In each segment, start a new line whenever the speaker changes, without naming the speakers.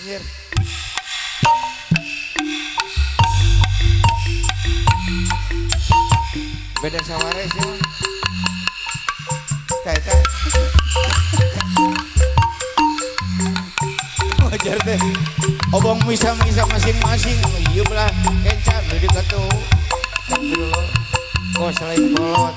anjir. Beda saware sih. Kayak wajar teh. Obong misa-misa masing-masing. Iya belah kencan di dekat tuh. Astagfirullah. Kok selain kolot.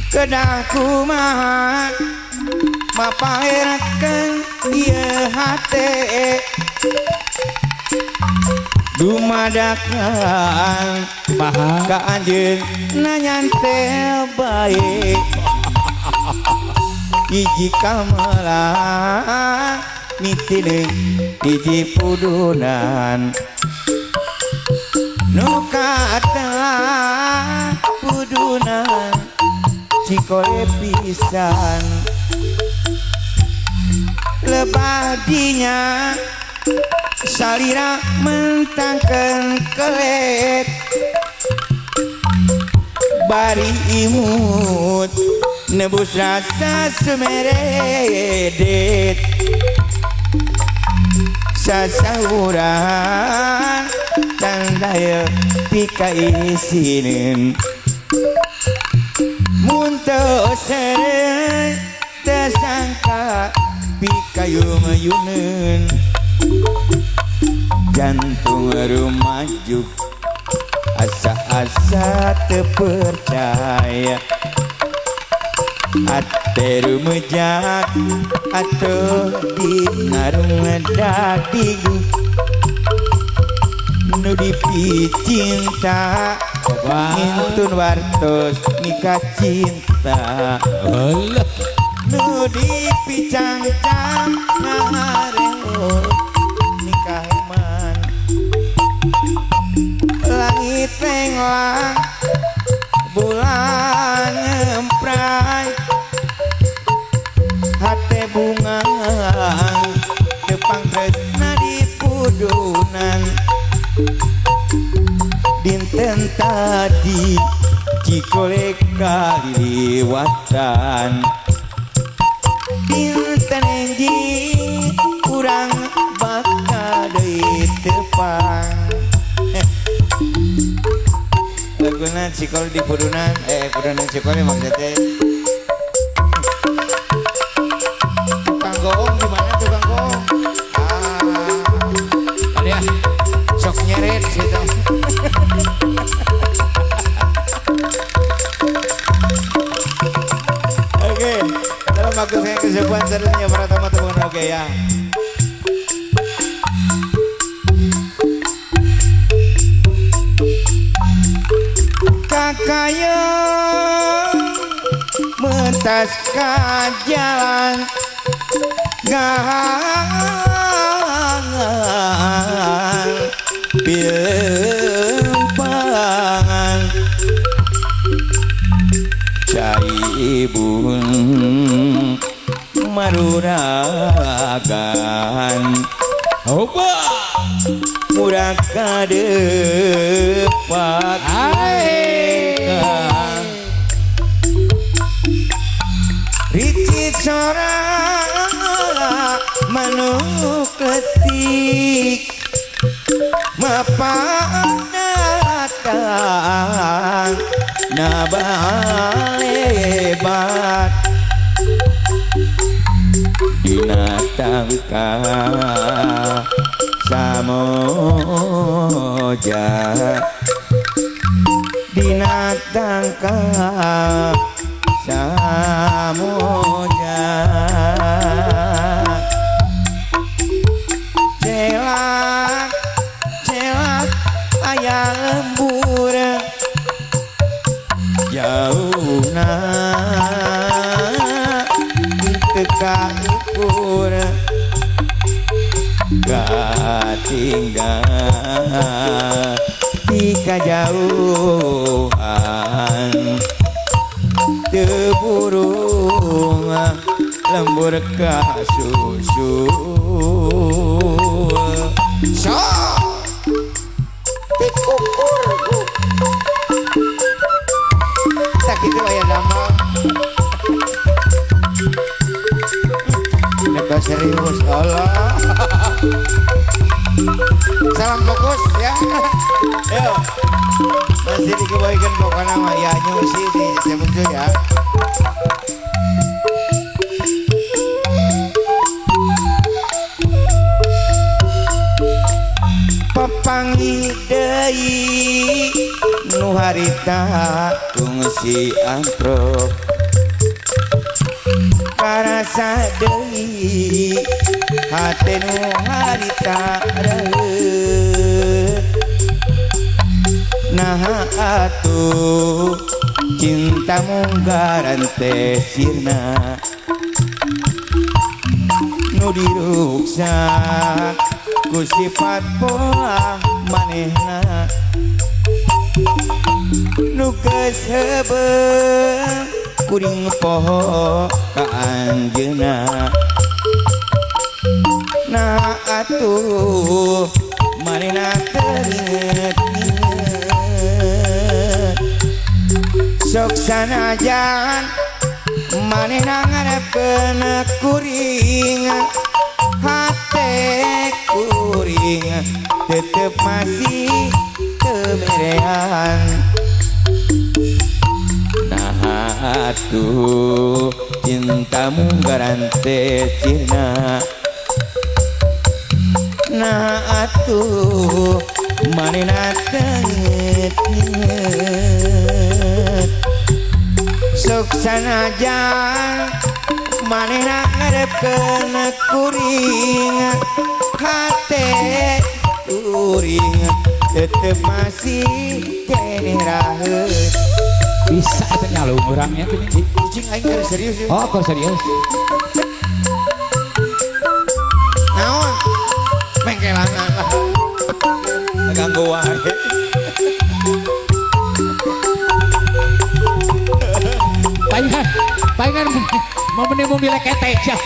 Kedah kumaha mapaerakeun ieu hate dumadakan ka anjeun nanyan teh bae hiji kamelang miti deui hiji pudunan nu kata pudunan cikole pisan lebadinya salira mentangkeun kelek bari imut nebus rasa sumeredet sasahuran tandaya pika isinin muntah sere tersangka pikayu mayunen jantung rumajuk asa-asa terpercaya ate rumejak atau di narung dadigu nu dipicinta ngintun wartos nikah cinta nu dipicangcang ngahareo nikah iman langit tenglang bulan ngemprai hate bunga tepang tresna di pudunan dinten tadi cikole kaliwatan dinten enjing kurang baka deui tepang laguna cikole di pudunan pudunan cikole maksudnya teh tukang goong gimana tukang goong ada ya sok nyeret situ. Oke, dalam waktu saya kesepuan serunya para teman-teman oke ya. Kakayang mentas ka jalan gahangan pilempangan cai ibun maruragan oba murah kadepak ricit sorang manuk letik mapanatan nabalebat dinatangka samoja dinatangka samoja celak celak aya lembur jauna teka ukur gak tinggal di kejauhan teburung lembur ka susu so tikukurku serius Allah. Salam fokus ya. Yo. Masih dikebaikan pokoknya mah ya nyusi di sebentar ya. Papangi deui nu harita kungsi amprok karasa deui hate nu harita reut nah atuh cinta munggaran teh sirna nu diruksak ku sifat pola manehna nu kesebel kuring poho ka anjeunna nah atuh manehna teringet sok sanajan manehna ngarepkeun kuring hate kuring tetep masih kemerean nah atuh cintamu garante cina nah atuh manehna tengit sok sanajan manehna ngarepkeun kuring hate kuring tetep masih keneh raheut
bisa eta nyalung urangnya tuh
cing aing keur serius ya.
Oh kok serius
Naon mengkelangan lah nganggo wae
palingan mau menemu milik ketek ya.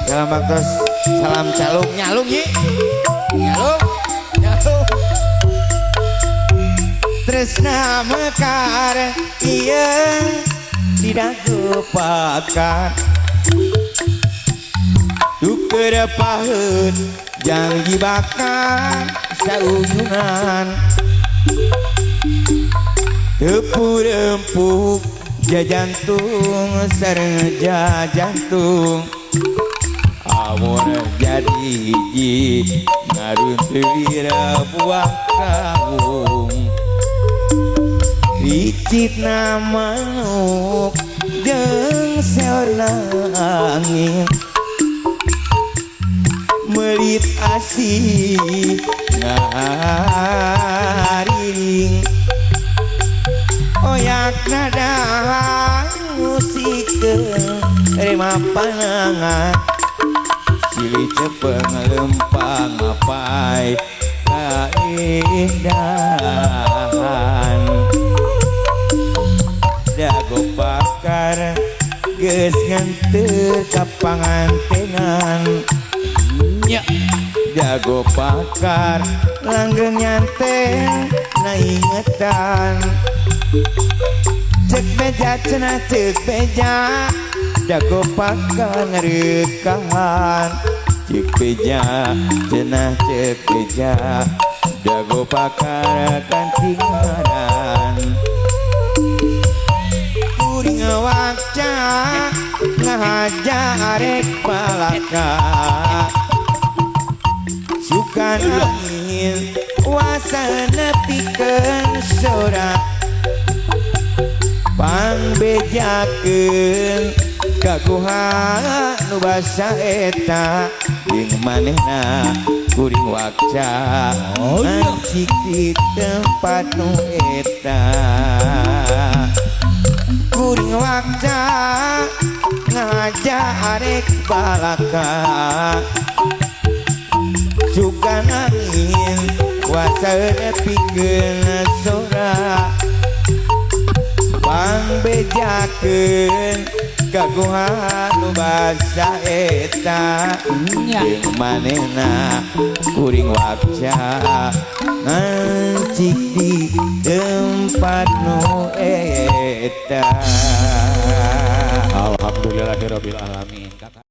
Dalam waktu salam calung nyalung ye nyalung nyalung tresna mekar iya tidak lupakan tuker paheut janji bakal sauyunan tepur empuk jajantung sareng jajantung amun jadi hiji ngarunteuir buah kawung ricitna manuk jeung seorna angin melit asih ngariring oyakna dahang musikeun rema panangan silih cepeng lempang apai kaindahan dago bakar geus nganteu ka pangantenan nya dago bakar langgeng nyanten na ingetan cek beja cenah cek beja dago bakar ngerekahan cek beja cenah cek beja dago bakar kantingaran kuring wakca ngajarek palaka sukan angin wasana pikeun sora pangbejakeun kaguha nu basa eta jeung manehna kuring wakca ngancik di tempat nu eta kuring wakca ngajarek balaka sukan angin wasana pikeun sora pangbejakeun kaguhan nu basa eta jeung manehna kuring wakca ngancik di tempat panu eta.
Alhamdulillahirabbil alamin.